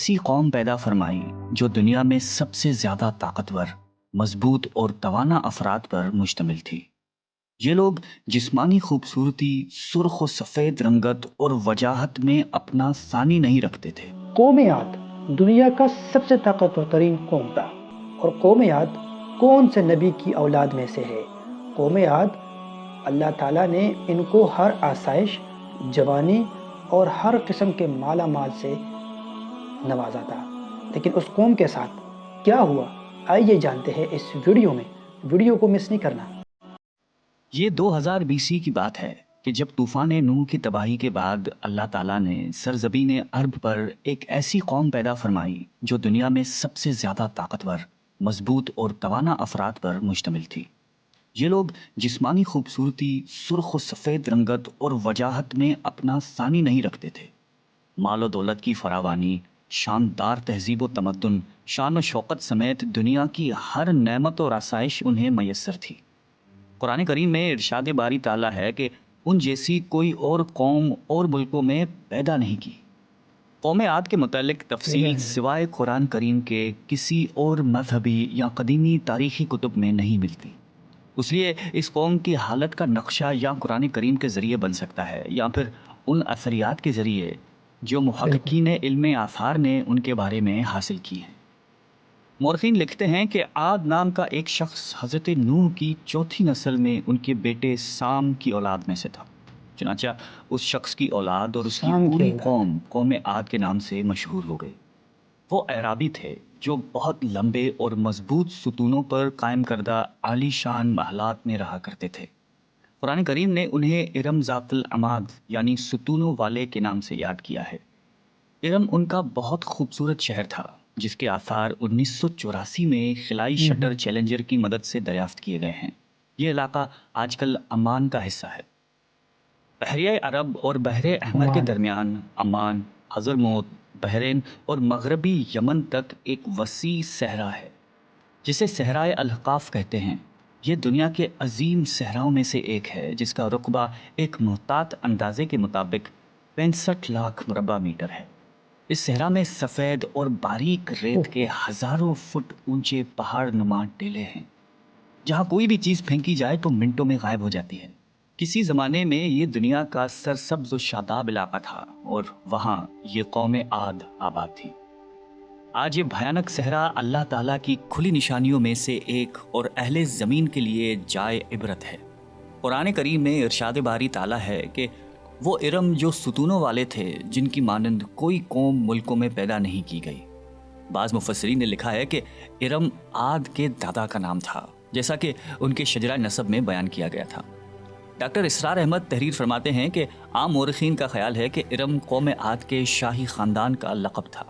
ایسی قوم پیدا فرمائی جو دنیا میں سب سے زیادہ طاقتور، مضبوط اور توانا افراد پر مشتمل تھی۔ یہ لوگ جسمانی خوبصورتی، سرخ و سفید رنگت اور وجاہت میں اپنا ثانی نہیں رکھتے تھے۔ قوم عاد دنیا کا سب سے طاقتور ترین قوم تھا۔ اور قوم عاد کون سے نبی کی اولاد میں سے ہے؟ قوم عاد اللہ تعالیٰ نے ان کو ہر آسائش، جوانی اور ہر قسم کے مالا مال سے نوازا تھا۔ لیکن اس قوم کے ساتھ کیا ہوا؟ آئیے جانتے ہیں اس ویڈیو میں۔ ویڈیو کو مس نہیں کرنا۔ یہ 2000 BC کی بات ہے کہ جب طوفان نوح کی تباہی کے بعد اللہ تعالیٰ نے سرزمین عرب پر ایک ایسی قوم پیدا فرمائی جو دنیا میں سب سے زیادہ طاقتور، مضبوط اور توانا افراد پر مشتمل تھی۔ یہ لوگ جسمانی خوبصورتی، سرخ و سفید رنگت اور وجاہت میں اپنا ثانی نہیں رکھتے تھے۔ مال و دولت کی فراوانی، شاندار تہذیب و تمدن، شان و شوکت سمیت دنیا کی ہر نعمت اور آسائش انہیں میسر تھی۔ قرآن کریم میں ارشاد باری تعالیٰ ہے کہ ان جیسی کوئی اور قوم اور ملکوں میں پیدا نہیں کی۔ قوم عاد کے متعلق تفصیل سوائے قرآن کریم کے کسی اور مذہبی یا قدیمی تاریخی کتب میں نہیں ملتی۔ اس لیے اس قوم کی حالت کا نقشہ یا قرآن کریم کے ذریعے بن سکتا ہے یا پھر ان اثریات کے ذریعے جو محققین علم آثار نے ان کے بارے میں حاصل کی ہیں۔ مورخین لکھتے ہیں کہ عاد نام کا ایک شخص حضرت نوح کی چوتھی نسل میں ان کے بیٹے سام کی اولاد میں سے تھا۔ چنانچہ اس شخص کی اولاد اور اس کی پوری قوم عاد کے نام سے مشہور ہو گئی۔ وہ اعرابی تھے جو بہت لمبے اور مضبوط ستونوں پر قائم کردہ عالی شان محلات میں رہا کرتے تھے۔ قرآن کریم نے انہیں ارم ذات العماد یعنی ستونوں والے کے نام سے یاد کیا ہے۔ ارم ان کا بہت خوبصورت شہر تھا جس کے آثار 1984 میں خلائی شٹر چیلنجر کی مدد سے دریافت کیے گئے ہیں۔ یہ علاقہ آج کل عمان کا حصہ ہے۔ بحیرہ عرب اور بحر احمر کے درمیان عمان، حضرموت، بحرین اور مغربی یمن تک ایک وسیع صحرا ہے جسے صحرائے الاحقاف کہتے ہیں۔ یہ دنیا کے عظیم صحراؤں میں سے ایک ہے جس کا رقبہ ایک محتاط اندازے کے مطابق 65 لاکھ مربع میٹر ہے۔ اس صحرا میں سفید اور باریک ریت کے ہزاروں فٹ اونچے پہاڑ نما ٹیلے ہیں جہاں کوئی بھی چیز پھینکی جائے تو منٹوں میں غائب ہو جاتی ہے۔ کسی زمانے میں یہ دنیا کا سرسبز و شاداب علاقہ تھا اور وہاں یہ قوم عاد آباد تھی۔ آج یہ بھیانک صحرا اللہ تعالیٰ کی کھلی نشانیوں میں سے ایک اور اہل زمین کے لیے جائے عبرت ہے۔ قرآن کریم میں ارشاد باری تعالیٰ ہے کہ وہ ارم جو ستونوں والے تھے جن کی مانند کوئی قوم ملکوں میں پیدا نہیں کی گئی۔ بعض مفسرین نے لکھا ہے کہ ارم عاد کے دادا کا نام تھا جیسا کہ ان کے شجرہ نسب میں بیان کیا گیا تھا۔ ڈاکٹر اسرار احمد تحریر فرماتے ہیں کہ عام مورخین کا خیال ہے کہ ارم قوم عاد کے شاہی خاندان کا لقب تھا۔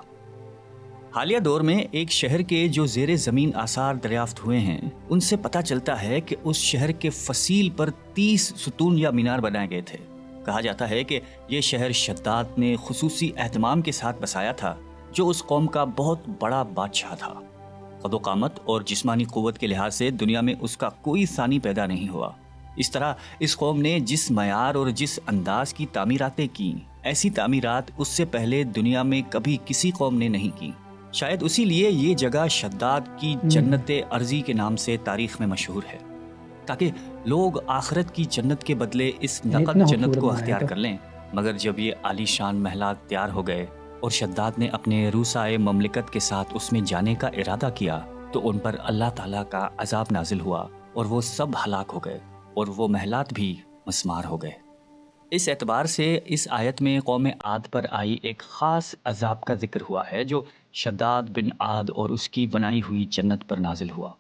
حالیہ دور میں ایک شہر کے جو زیر زمین آثار دریافت ہوئے ہیں ان سے پتہ چلتا ہے کہ اس شہر کے فصیل پر 30 ستون یا مینار بنائے گئے تھے۔ کہا جاتا ہے کہ یہ شہر شداد نے خصوصی اہتمام کے ساتھ بسایا تھا جو اس قوم کا بہت بڑا بادشاہ تھا۔ قد و قامت اور جسمانی قوت کے لحاظ سے دنیا میں اس کا کوئی ثانی پیدا نہیں ہوا۔ اس طرح اس قوم نے جس معیار اور جس انداز کی تعمیراتیں کی، ایسی تعمیرات اس سے پہلے دنیا میں کبھی کسی قوم نے نہیں کی۔ شاید اسی لیے یہ جگہ شداد کی جنت ارضی کے نام سے تاریخ میں مشہور ہے، تاکہ لوگ آخرت کی جنت کے بدلے اس نقد جنت کو اختیار کر لیں۔ مگر جب یہ عالی شان محلات تیار ہو گئے اور شداد نے اپنے روسائے مملکت کے ساتھ اس میں جانے کا ارادہ کیا تو ان پر اللہ تعالیٰ کا عذاب نازل ہوا اور وہ سب ہلاک ہو گئے اور وہ محلات بھی مسمار ہو گئے۔ اس اعتبار سے اس آیت میں قوم عاد پر آئی ایک خاص عذاب کا ذکر ہوا ہے جو شداد بن عاد اور اس کی بنائی ہوئی جنت پر نازل ہوا۔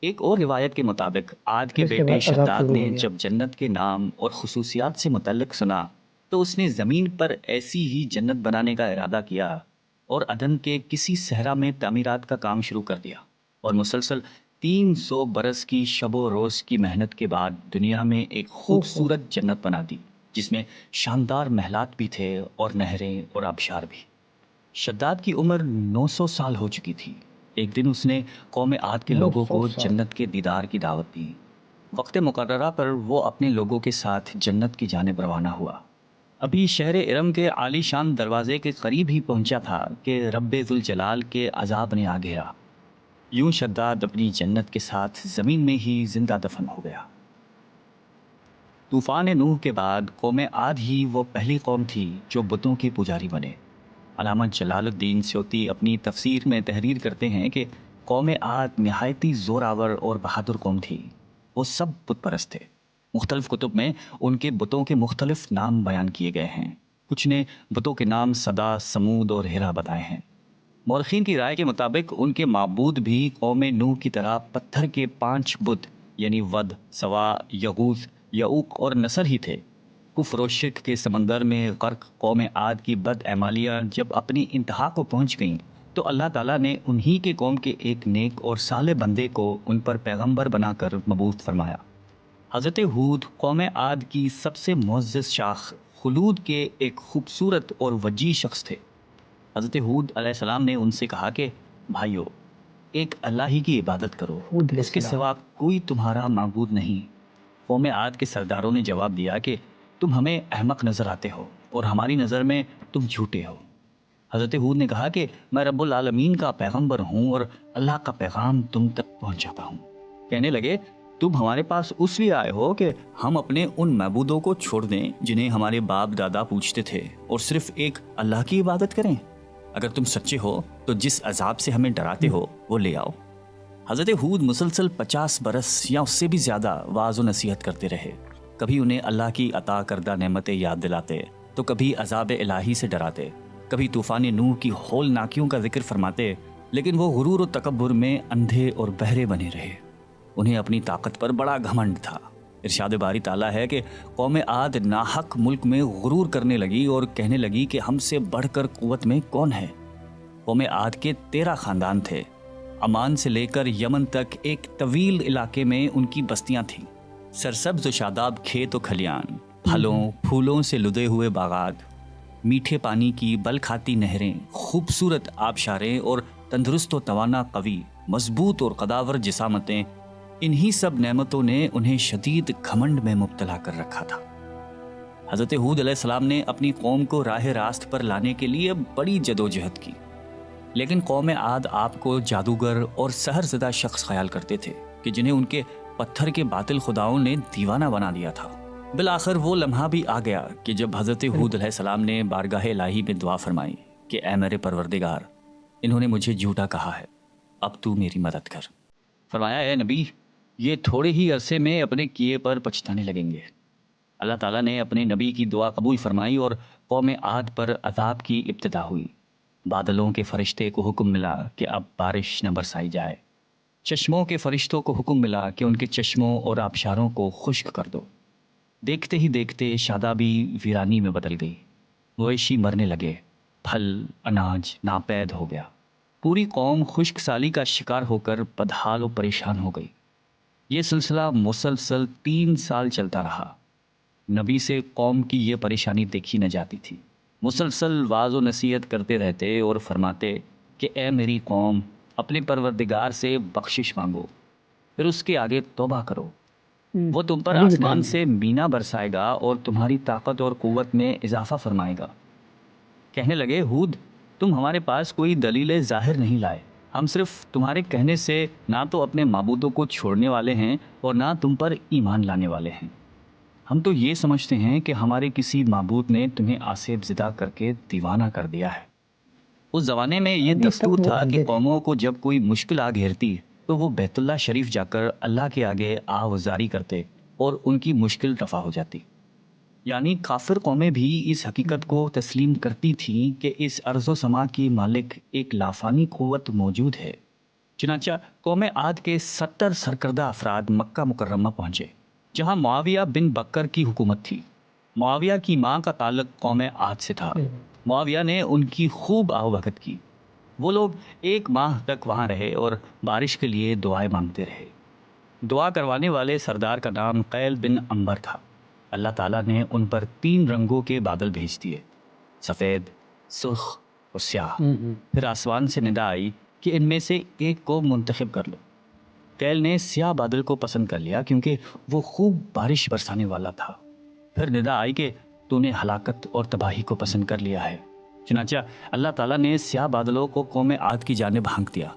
ایک اور روایت کے مطابق عاد کے بیٹے شداد نے جب جنت کے نام اور خصوصیات سے متعلق سنا تو اس نے زمین پر ایسی ہی جنت بنانے کا ارادہ کیا اور عدن کے کسی صحرا میں تعمیرات کا کام شروع کر دیا اور مسلسل 300 برس کی شب و روز کی محنت کے بعد دنیا میں ایک خوبصورت جنت بنا دی جس میں شاندار محلات بھی تھے اور نہریں اور آبشار بھی۔ شداد کی عمر 900 سال ہو چکی تھی۔ ایک دن اس نے قوم عاد کے لوگوں کو جنت کے دیدار کی دعوت دی۔ وقت مقررہ پر وہ اپنے لوگوں کے ساتھ جنت کی جانب روانہ ہوا۔ ابھی شہر ارم کے عالی شان دروازے کے قریب ہی پہنچا تھا کہ رب ذوالجلال کے عذاب نے آ گیا. یوں شداد اپنی جنت کے ساتھ زمین میں ہی زندہ دفن ہو گیا. طوفان نوح کے بعد قوم عاد ہی وہ پہلی قوم تھی جو بتوں کے پجاری بنے. علامہ جلال الدین سیوطی اپنی تفسیر میں تحریر کرتے ہیں کہ قوم عاد نہایتی زوراور اور بہادر قوم تھی. وہ سب بت پرست تھے. مختلف کتب میں ان کے بتوں کے مختلف نام بیان کیے گئے ہیں. کچھ نے بتوں کے نام صدا، سمود اور ہیرا بتائے ہیں. مورخین کی رائے کے مطابق ان کے معبود بھی قوم نوح کی طرح پتھر کے 5 بت یعنی ود، سوا، یغوث، یعوق اور نصر ہی تھے. کفر و شرک کے سمندر میں غرق قوم عاد کی بد اعمالیاں جب اپنی انتہا کو پہنچ گئیں تو اللہ تعالیٰ نے انہی کے قوم کے ایک نیک اور صالح بندے کو ان پر پیغمبر بنا کر مبعوث فرمایا. حضرت ہود قوم عاد کی سب سے معزز شاخ خلود کے ایک خوبصورت اور وجیح شخص تھے. حضرت ہود علیہ السلام نے ان سے کہا کہ بھائیو، ایک اللہ ہی کی عبادت کرو، ہود علیہ اس کے السلام سوا کوئی تمہارا معبود نہیں. قوم عاد کے سرداروں نے جواب دیا کہ تم ہمیں احمق نظر آتے ہو اور ہماری نظر میں تم جھوٹے ہو. حضرت ہود نے کہا کہ میں رب العالمین کا پیغمبر ہوں اور اللہ کا پیغام تم تک پہنچاتا ہوں. کہنے لگے تم ہمارے پاس اس لیے آئے ہو کہ ہم اپنے ان معبودوں کو چھوڑ دیں جنہیں ہمارے باپ دادا پوجتے تھے اور صرف ایک اللہ کی عبادت کریں. اگر تم سچے ہو تو جس عذاب سے ہمیں ڈراتے ہو وہ لے آؤ. حضرت ہود مسلسل 50 برس یا اس سے بھی زیادہ واعظ و نصیحت کرتے رہے. کبھی انہیں اللہ کی عطا کردہ نعمتیں یاد دلاتے تو کبھی عذاب الہی سے ڈراتے، کبھی طوفان نوح کی ہولناکیوں کا ذکر فرماتے، لیکن وہ غرور و تکبر میں اندھے اور بہرے بنے رہے. انہیں اپنی طاقت پر بڑا گھمنڈ تھا. ارشاد باری تعالیٰ ہے کہ قوم عاد ناحق ملک میں غرور کرنے لگی اور کہنے لگی کہ ہم سے بڑھ کر قوت میں کون ہے. قوم عاد کے 13 خاندان تھے. عمان سے لے کر یمن تک ایک طویل علاقے میں ان کی بستیاں تھیں. سرسبز و شاداب کھیت و کھلیان، پھلوں پھولوں سے لدے ہوئے باغات، میٹھے پانی کی بل کھاتی نہریں، خوبصورت آبشاریں اور تندرست و توانا قوی، مضبوط اور قداور جسامتیں، انہی سب نعمتوں نے انہیں شدید گھمنڈ میں مبتلا کر رکھا تھا. حضرت ہود علیہ السلام نے اپنی قوم کو راہ راست پر لانے کے لیے بڑی جدوجہد کی، لیکن قوم عاد آپ کو جادوگر اور سحر زدہ شخص خیال کرتے تھے کہ جنہیں ان کے پتھر کے باطل خداؤں نے دیوانہ بنا دیا تھا. بالآخر وہ لمحہ بھی آ گیا کہ جب حضرت ہود علیہ السلام نے بارگاہ الہی میں دعا فرمائی کہ اے میرے پروردگار، انہوں نے مجھے جھوٹا کہا ہے، اب تو میری مدد کر. فرمایا اے نبی، یہ تھوڑے ہی عرصے میں اپنے کیے پر پچھتانے لگیں گے. اللہ تعالیٰ نے اپنے نبی کی دعا قبول فرمائی اور قوم عاد پر عذاب کی ابتدا ہوئی. بادلوں کے فرشتے کو حکم ملا کہ اب بارش نہ برسائی جائے. چشموں کے فرشتوں کو حکم ملا کہ ان کے چشموں اور آبشاروں کو خشک کر دو. دیکھتے ہی دیکھتے شادابی ویرانی میں بدل گئی. مویشی مرنے لگے، پھل اناج ناپید ہو گیا. پوری قوم خشک سالی کا شکار ہو کر بدحال و پریشان ہو گئی. یہ سلسلہ مسلسل 3 سال چلتا رہا. نبی سے قوم کی یہ پریشانی دیکھی نہ جاتی تھی. مسلسل واعظ و نصیحت کرتے رہتے اور فرماتے کہ اے میری قوم، اپنے پروردگار سے بخشش مانگو، پھر اس کے آگے توبہ کرو. وہ تم پر آسمان سے مینا برسائے گا اور تمہاری طاقت اور قوت میں اضافہ فرمائے گا. کہنے لگے ہود، تم ہمارے پاس کوئی دلیل ظاہر نہیں لائے. ہم صرف تمہارے کہنے سے نہ تو اپنے معبودوں کو چھوڑنے والے ہیں اور نہ تم پر ایمان لانے والے ہیں. ہم تو یہ سمجھتے ہیں کہ ہمارے کسی معبود نے تمہیں آصف زدہ کر کے دیوانہ کر دیا ہے. اس زمانے میں یہ دستور تھا کہ قوموں کو جب کوئی مشکل آ گھیرتی تو وہ بیت اللہ شریف جا کر اللہ کے آگے آوازاری کرتے اور ان کی مشکل رفع ہو جاتی. یعنی کافر قومیں بھی اس حقیقت کو تسلیم کرتی تھیں کہ اس ارض و سما کی مالک ایک لافانی قوت موجود ہے. چنانچہ قوم عاد کے 70 سرکردہ افراد مکہ مکرمہ پہنچے، جہاں معاویہ بن بکر کی حکومت تھی. معاویہ کی ماں کا تعلق قوم عاد سے تھا. معاویہ نے ان کی خوب آؤ بھگت کی. وہ لوگ 1 ماہ تک وہاں رہے اور بارش کے لیے دعائیں مانگتے رہے. دعا کروانے والے سردار کا نام قیل بن عنبر تھا. اللہ تعالیٰ نے ان پر 3 رنگوں کے بادل بھیج دیے، سفید، سرخ اور سیاہ. پھر آسمان سے ندا آئی کہ ان میں سے ایک کو منتخب کر لو. قیل نے سیاہ بادل کو پسند کر لیا کیونکہ وہ خوب بارش برسانے والا تھا. پھر ندا آئی کہ تو نے ہلاکت اور تباہی کو پسند کر لیا ہے۔ چنانچہ اللہ تعالیٰ نے سیاہ بادلوں کو قوم عاد کی جانب ہانک دیا،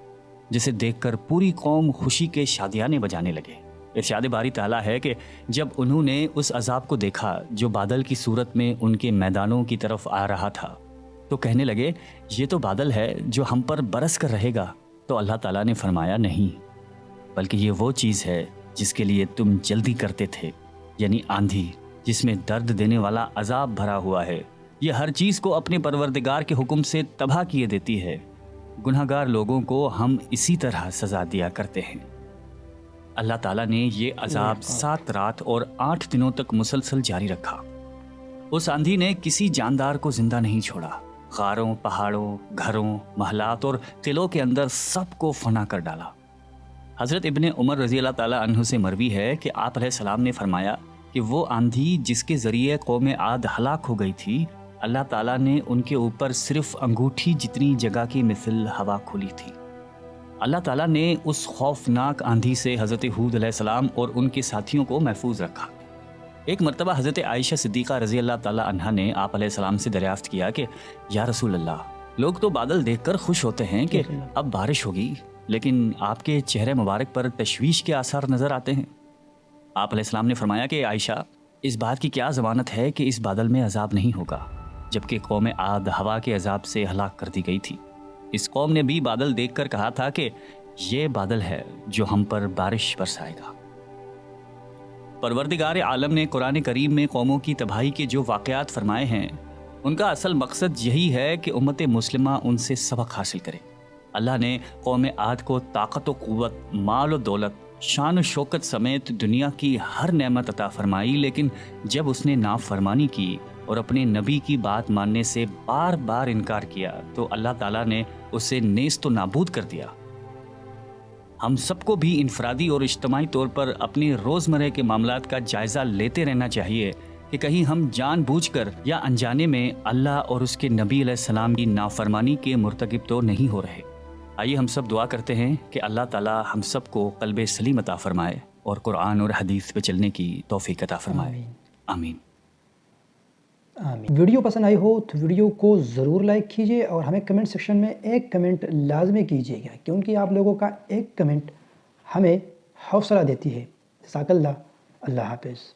جسے دیکھ کر پوری قوم خوشی کے شادیانے بجانے لگے۔ ارشاد باری تعالیٰ ہے کہ جب انہوں نے اس عذاب کو دیکھا جو بادل کی صورت میں ان کے میدانوں کی طرف آ رہا تھا تو کہنے لگے یہ تو بادل ہے جو ہم پر برس کر رہے گا۔ تو اللہ تعالیٰ نے فرمایا نہیں، بلکہ یہ وہ چیز ہے جس کے لیے تم جلدی کرتے تھے، یعنی آندھی جس میں درد دینے والا عذاب بھرا ہوا ہے۔ یہ ہر چیز کو اپنے پروردگار کے حکم سے تباہ کیے دیتی ہے۔ گناہگار لوگوں کو ہم اسی طرح سزا دیا کرتے ہیں۔ اللہ تعالیٰ نے یہ عذاب 7 رات اور 8 دنوں تک مسلسل جاری رکھا۔ اس آندھی نے کسی جاندار کو زندہ نہیں چھوڑا۔ غاروں، پہاڑوں، گھروں، محلات اور قلعوں کے اندر سب کو فنا کر ڈالا۔ حضرت ابن عمر رضی اللہ تعالیٰ عنہ سے مروی ہے کہ آپ علیہ السلام نے فرمایا کہ وہ آندھی جس کے ذریعے قوم عاد ہلاک ہو گئی تھی، اللہ تعالیٰ نے ان کے اوپر صرف انگوٹھی جتنی جگہ کی مثل ہوا کھولی تھی۔ اللہ تعالیٰ نے اس خوفناک آندھی سے حضرت ہود علیہ السلام اور ان کے ساتھیوں کو محفوظ رکھا۔ ایک مرتبہ حضرت عائشہ صدیقہ رضی اللہ تعالیٰ عنہا نے آپ علیہ السلام سے دریافت کیا کہ یا رسول اللہ، لوگ تو بادل دیکھ کر خوش ہوتے ہیں کہ اب بارش ہوگی، لیکن آپ کے چہرے مبارک پر تشویش کے آثار نظر آتے ہیں۔ آپ علیہ السلام نے فرمایا کہ عائشہ، اس بات کی کیا ضمانت ہے کہ اس بادل میں عذاب نہیں ہوگا، جبکہ قوم عاد ہوا کے عذاب سے ہلاک کر دی گئی تھی۔ اس قوم نے بھی بادل دیکھ کر کہا تھا کہ یہ بادل ہے جو ہم پر بارش برسائے گا۔ پروردگار عالم نے قرآن کریم میں قوموں کی تباہی کے جو واقعات فرمائے ہیں، ان کا اصل مقصد یہی ہے کہ امت مسلمہ ان سے سبق حاصل کرے۔ اللہ نے قوم عاد کو طاقت و قوت، مال و دولت، شان و شوکت سمیت دنیا کی ہر نعمت عطا فرمائی، لیکن جب اس نے نافرمانی کی اور اپنے نبی کی بات ماننے سے بار بار انکار کیا تو اللہ تعالیٰ نے اسے نیست و نابود کر دیا۔ ہم سب کو بھی انفرادی اور اجتماعی طور پر اپنے روزمرہ کے معاملات کا جائزہ لیتے رہنا چاہیے کہ کہیں ہم جان بوجھ کر یا انجانے میں اللہ اور اس کے نبی علیہ السلام کی نافرمانی کے مرتکب تو نہیں ہو رہے۔ آئیے ہم سب دعا کرتے ہیں کہ اللہ تعالیٰ ہم سب کو قلب سلیم عطا فرمائے اور قرآن اور حدیث پہ چلنے کی توفیق عطا فرمائے۔ آمین۔ آمین۔ ویڈیو پسند آئی ہو تو ویڈیو کو ضرور لائک کیجیے اور ہمیں کمنٹ سیکشن میں ایک کمنٹ لازمی کیجیے گا، کیونکہ آپ لوگوں کا ایک کمنٹ ہمیں حوصلہ دیتی ہے۔ جزاک اللہ۔ اللہ حافظ۔